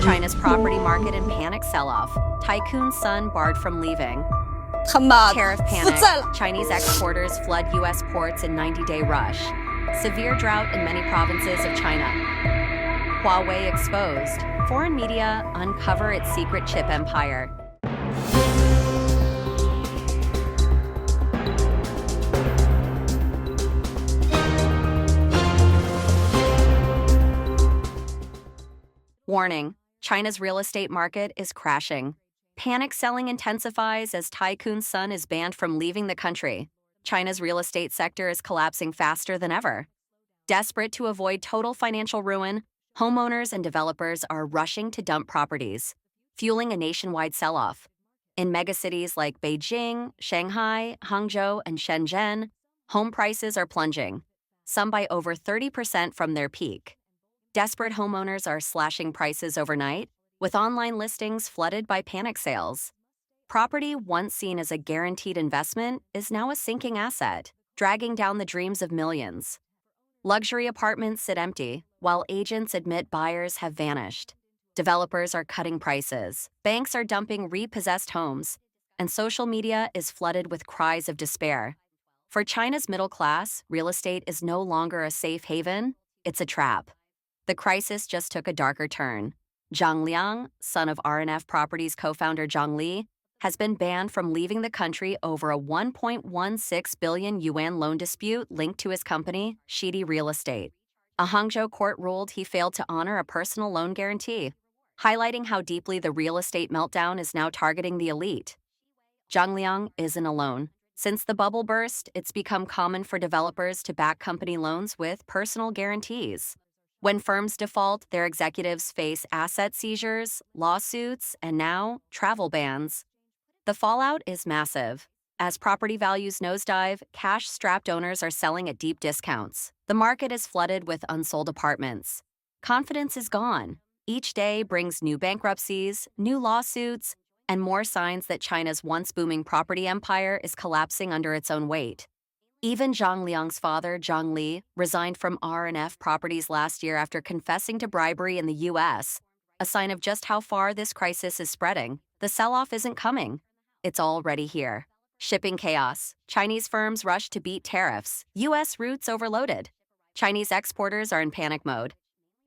China's property market in panic sell-off. Tycoon son barred from leaving. 他妈的， Tariff 负 panic. 债了。 Chinese exporters flood U.S. ports in 90-day rush. Severe drought in many provinces of China. Huawei exposed. Foreign media uncover its secret chip empire. Warning: China's real estate market is crashing. Panic selling intensifies as Tycoon's son is banned from leaving the country. China's real estate sector is collapsing faster than ever. Desperate to avoid total financial ruin, homeowners and developers are rushing to dump properties, fueling a nationwide sell-off. In megacities like Beijing, Shanghai, Hangzhou, and Shenzhen, home prices are plunging, some by over 30% from their peak. Desperate homeowners are slashing prices overnight, with online listings flooded by panic sales. Property once seen as a guaranteed investment is now a sinking asset, dragging down the dreams of millions. Luxury apartments sit empty, while agents admit buyers have vanished. Developers are cutting prices, banks are dumping repossessed homes, and social media is flooded with cries of despair. For China's middle class, real estate is no longer a safe haven, it's a trap. The crisis just took a darker turn. Zhang Liang, son of RNF Properties co-founder Zhang Li, has been banned from leaving the country over a 1.16 billion yuan loan dispute linked to his company, Xi'an Real Estate. A Hangzhou court ruled he failed to honor a personal loan guarantee, highlighting how deeply the real estate meltdown is now targeting the elite. Zhang Liang isn't alone. Since the bubble burst, it's become common for developers to back company loans with personal guarantees. When firms default, their executives face asset seizures, lawsuits, and now travel bans. The fallout is massive. As property values nosedive, cash-strapped owners are selling at deep discounts. The market is flooded with unsold apartments. Confidence is gone. Each day brings new bankruptcies, new lawsuits, and more signs that China's once booming property empire is collapsing under its own weight. Even Zhang Liang's father, Zhang Li, resigned from RNF Properties last year after confessing to bribery in the U.S., a sign of just how far this crisis is spreading. The sell-off isn't coming. It's already here. Shipping chaos. Chinese firms rush to beat tariffs. U.S. routes overloaded. Chinese exporters are in panic mode.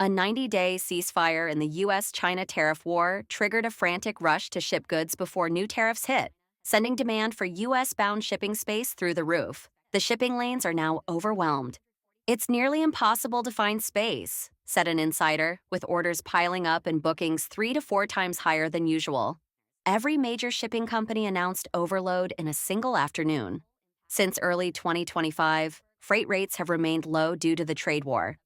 A 90-day ceasefire in the U.S.-China tariff war triggered a frantic rush to ship goods before new tariffs hit, sending demand for U.S.-bound shipping space through the roof. The shipping lanes are now overwhelmed. It's nearly impossible to find space, said an insider, with orders piling up and bookings 3 to 4 times higher than usual. Every major shipping company announced overload in a single afternoon. Since early 2025, freight rates have remained low due to the trade war.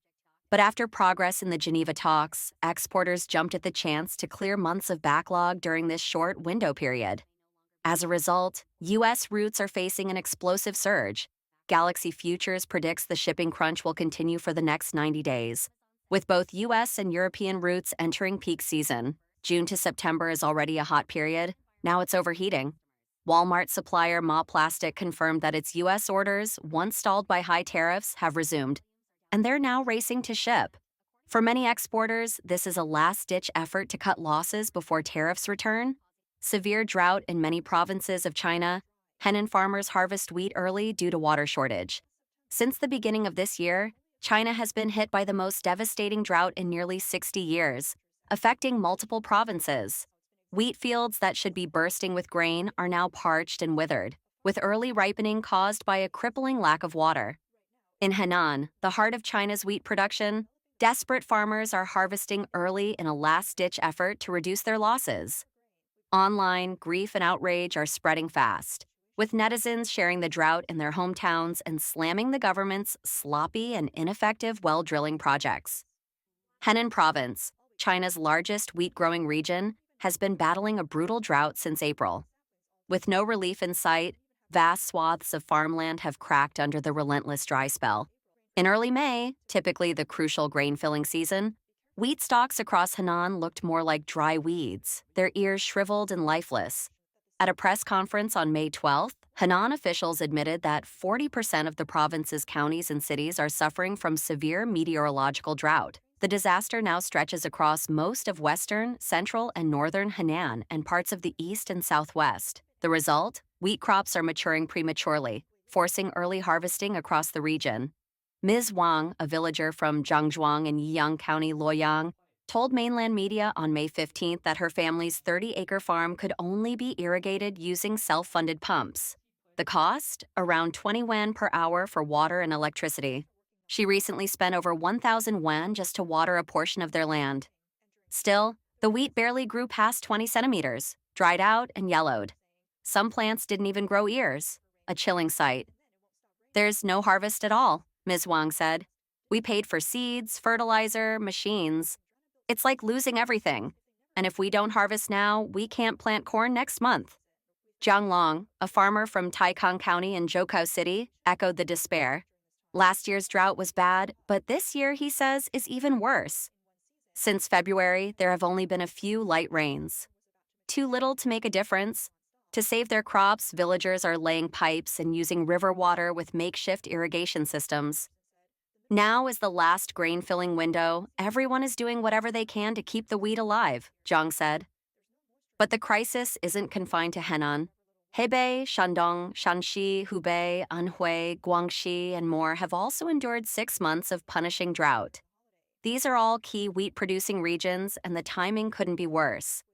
But after progress in the Geneva talks, exporters jumped at the chance to clear months of backlog during this short window period. As a result, U.S. routes are facing an explosive surge. Galaxy Futures predicts the shipping crunch will continue for the next 90 days, with both U.S. and European routes entering peak season. June to September is already a hot period. Now it's overheating. Walmart supplier Ma Plastic confirmed that its U.S. orders, once stalled by high tariffs, have resumed, and they're now racing to ship. For many exporters, this is a last-ditch effort to cut losses before tariffs return. Severe drought in many provinces of China. Henan farmers harvest wheat early due to water shortage. Since the beginning of this year, China has been hit by the most devastating drought in nearly 60 years, affecting multiple provinces. Wheat fields that should be bursting with grain are now parched and withered, with early ripening caused by a crippling lack of water. In Henan, the heart of China's wheat production, desperate farmers are harvesting early in a last-ditch effort to reduce their losses. Online, grief and outrage are spreading fast, with netizens sharing the drought in their hometowns and slamming the government's sloppy and ineffective well drilling projects. Henan Province, China's largest wheat-growing region, has been battling a brutal drought since April. With no relief in sight, vast swaths of farmland have cracked under the relentless dry spell. In early May, typically the crucial grain-filling season, wheat stalks across Henan looked more like dry weeds, their ears shriveled and lifeless. At a press conference on May 12th, Henan officials admitted that 40% of the province's counties and cities are suffering from severe meteorological drought. The disaster now stretches across most of western, central, and northern Henan and parts of the east and southwest. The result? Wheat crops are maturing prematurely, forcing early harvesting across the region. Ms. Wang, a villager from Zhangzhuang in Yiyang County, Luoyang, told mainland media on May 15th that her family's 30-acre farm could only be irrigated using self-funded pumps. The cost? Around 20 yuan per hour for water and electricity. She recently spent over 1,000 yuan just to water a portion of their land. Still, the wheat barely grew past 20 centimeters, dried out and yellowed. Some plants didn't even grow ears. A chilling sight. There's no harvest at all, Ms. Wang said. We paid for seeds, fertilizer, machines. It's like losing everything. And if we don't harvest now, we can't plant corn next month. Jiang Long, a farmer from Tycoon County in Zhoukou City, echoed the despair. Last year's drought was bad, but this year, he says, is even worse. Since February, there have only been a few light rains. Too little to make a difference. To save their crops, villagers are laying pipes and using river water with makeshift irrigation systems. Now is the last grain-filling window. Everyone is doing whatever they can to keep the wheat alive, Zhang said. But the crisis isn't confined to Henan. Hebei, Shandong, Shanxi, Hubei, Anhui, Guangxi, and more have also endured 6 months of punishing drought. These are all key wheat-producing regions, and the timing couldn't be worse.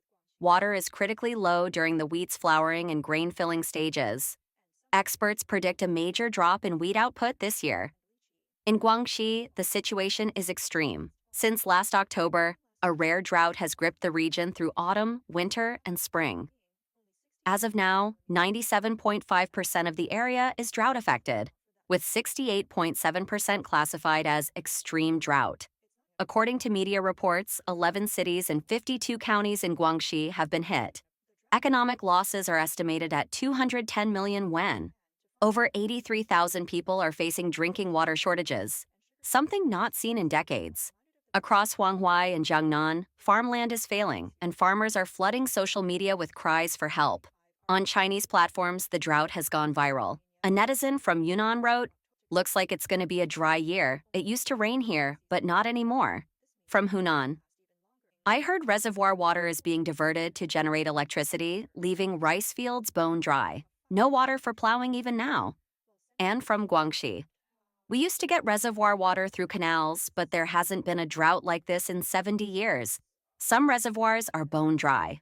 Water is critically low during the wheat's flowering and grain-filling stages. Experts predict a major drop in wheat output this year. In Guangxi, the situation is extreme. Since last October, a rare drought has gripped the region through autumn, winter, and spring. As of now, 97.5% of the area is drought-affected, with 68.7% classified as extreme drought. According to media reports, 11 cities and 52 counties in Guangxi have been hit. Economic losses are estimated at 210 million yuan. Over 83,000 people are facing drinking water shortages, something not seen in decades. Across Huawei and Jiangnan, farmland is failing, and farmers are flooding social media with cries for help. On Chinese platforms, the drought has gone viral. A netizen from Yunnan wrote, "Looks like it's going to be a dry year. It used to rain here, but not anymore." From Hunan, "I heard reservoir water is being diverted to generate electricity, leaving rice fields bone dry. No water for plowing even now." And from Guangxi, "We used to get reservoir water through canals, but there hasn't been a drought like this in 70 years. Some reservoirs are bone dry."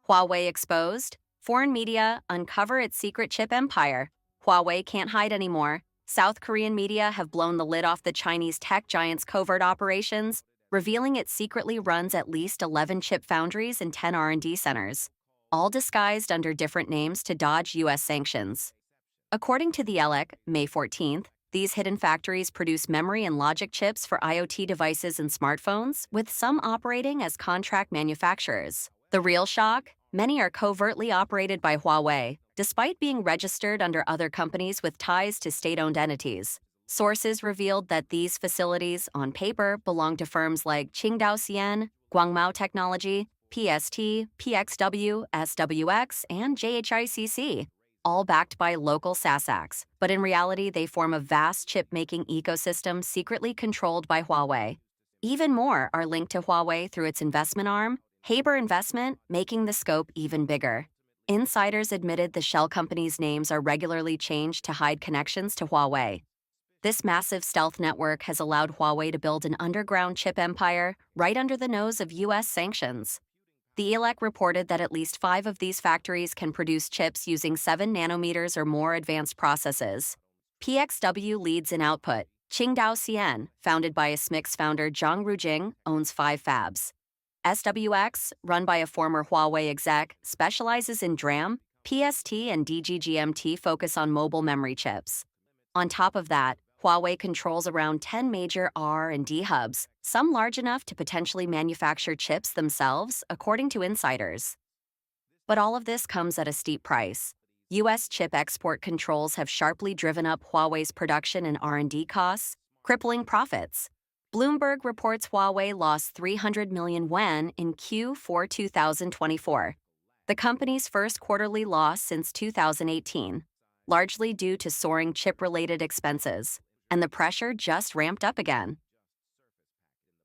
Huawei exposed. Foreign media uncover its secret chip empire. Huawei can't hide anymore. South Korean media have blown the lid off the Chinese tech giant's covert operations, revealing it secretly runs at least 11 chip foundries and 10 R&D centers, all disguised under different names to dodge U.S. sanctions. According to the ELEC, May 14th, these hidden factories produce memory and logic chips for IoT devices and smartphones, with some operating as contract manufacturers. The real shock? Many are covertly operated by Huawei, despite being registered under other companies with ties to state-owned entities. Sources revealed that these facilities, on paper, belong to firms like Qingdao Xi'an, Guangmao Technology, PST, PXW, SWX, and JHICC, all backed by local SASACs, but in reality they form a vast chip-making ecosystem secretly controlled by Huawei. Even more are linked to Huawei through its investment arm, Haber Investment, making the scope even bigger. Insiders admitted the shell companies' names are regularly changed to hide connections to Huawei. This massive stealth network has allowed Huawei to build an underground chip empire right under the nose of U.S. sanctions. The ELEC reported that at least 5 of these factories can produce chips using 7 nanometers or more advanced processes. PXW leads in output. Qingdao Xi'an, founded by a SMIC's founder Zhang Rujing, owns 5 fabs. SWX, run by a former Huawei exec, specializes in DRAM. PST and DGGMT focus on mobile memory chips. On top of that, Huawei controls around 10 major R&D hubs, some large enough to potentially manufacture chips themselves, according to insiders. But all of this comes at a steep price. U.S. chip export controls have sharply driven up Huawei's production and R&D costs, crippling profits. Bloomberg reports Huawei lost 300 million yuan in Q4 2024, the company's first quarterly loss since 2018, largely due to soaring chip-related expenses, and the pressure just ramped up again.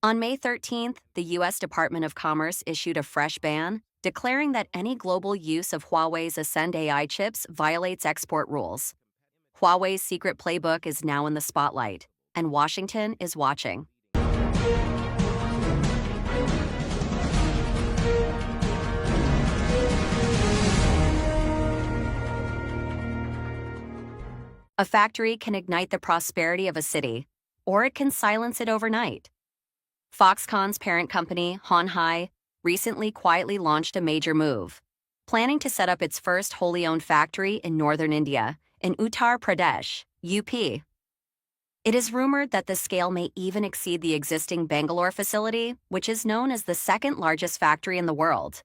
On May 13th, the U.S. Department of Commerce issued a fresh ban, declaring that any global use of Huawei's Ascend AI chips violates export rules. Huawei's secret playbook is now in the spotlight, and Washington is watching. A factory can ignite the prosperity of a city, or it can silence it overnight. Foxconn's parent company, Huawei, recently quietly launched a major move, planning to set up its first wholly owned factory in northern India, in Uttar Pradesh, UP. It is rumored that the scale may even exceed the existing Bangalore facility, which is known as the second largest factory in the world.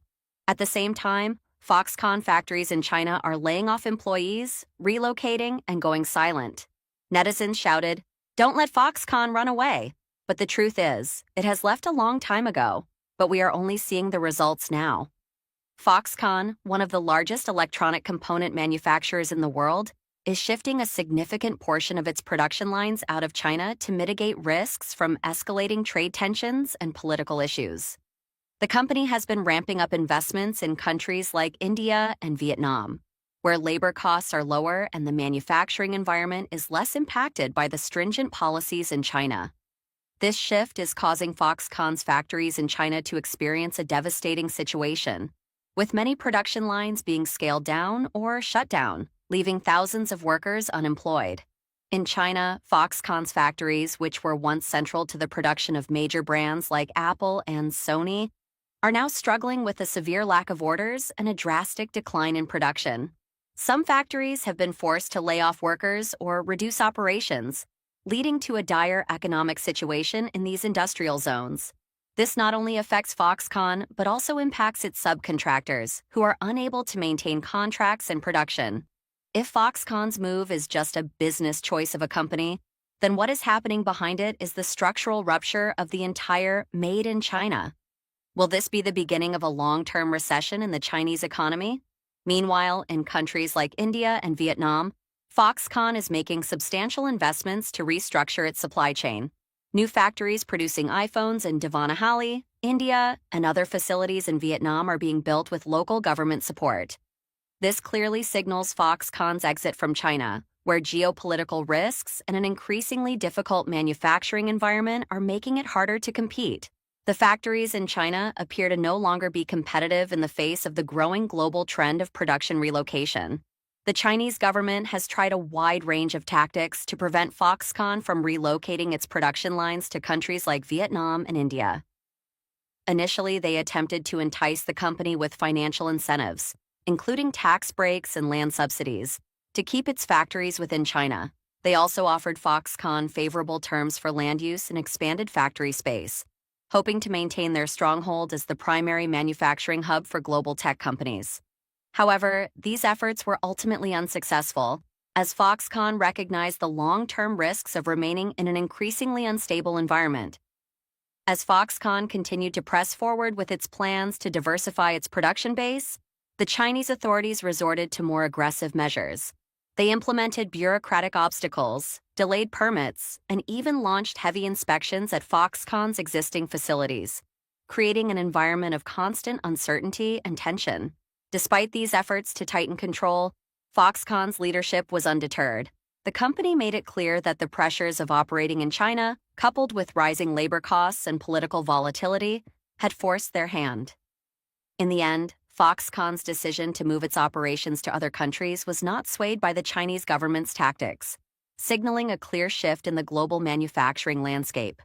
At the same time, Foxconn factories in China are laying off employees, relocating, and going silent. Netizens shouted, "Don't let Foxconn run away." But the truth is, it has left a long time ago, but we are only seeing the results now. Foxconn, one of the largest electronic component manufacturers in the world, is shifting a significant portion of its production lines out of China to mitigate risks from escalating trade tensions and political issues. The company has been ramping up investments in countries like India and Vietnam, where labor costs are lower and the manufacturing environment is less impacted by the stringent policies in China. This shift is causing Foxconn's factories in China to experience a devastating situation, with many production lines being scaled down or shut down, leaving thousands of workers unemployed. In China, Foxconn's factories, which were once central to the production of major brands like Apple and Sony, are now struggling with a severe lack of orders and a drastic decline in production. Some factories have been forced to lay off workers or reduce operations, leading to a dire economic situation in these industrial zones. This not only affects Foxconn, but also impacts its subcontractors, who are unable to maintain contracts and production. If Foxconn's move is just a business choice of a company, then what is happening behind it is the structural rupture of the entire Made in China. Will this be the beginning of a long-term recession in the Chinese economy? Meanwhile, in countries like India and Vietnam, Foxconn is making substantial investments to restructure its supply chain. New factories producing iPhones in Devanahalli, India, and other facilities in Vietnam are being built with local government support. This clearly signals Foxconn's exit from China, where geopolitical risks and an increasingly difficult manufacturing environment are making it harder to compete. The factories in China appear to no longer be competitive in the face of the growing global trend of production relocation. The Chinese government has tried a wide range of tactics to prevent Foxconn from relocating its production lines to countries like Vietnam and India. Initially, they attempted to entice the company with financial incentives, including tax breaks and land subsidies, to keep its factories within China. They also offered Foxconn favorable terms for land use and expanded factory space, hoping to maintain their stronghold as the primary manufacturing hub for global tech companies. However, these efforts were ultimately unsuccessful, as Foxconn recognized the long-term risks of remaining in an increasingly unstable environment. As Foxconn continued to press forward with its plans to diversify its production base, the Chinese authorities resorted to more aggressive measures. They implemented bureaucratic obstacles, delayed permits, and even launched heavy inspections at Foxconn's existing facilities, creating an environment of constant uncertainty and tension. Despite these efforts to tighten control, Foxconn's leadership was undeterred. The company made it clear that the pressures of operating in China, coupled with rising labor costs and political volatility, had forced their hand. In the end, Foxconn's decision to move its operations to other countries was not swayed by the Chinese government's tactics, signaling a clear shift in the global manufacturing landscape.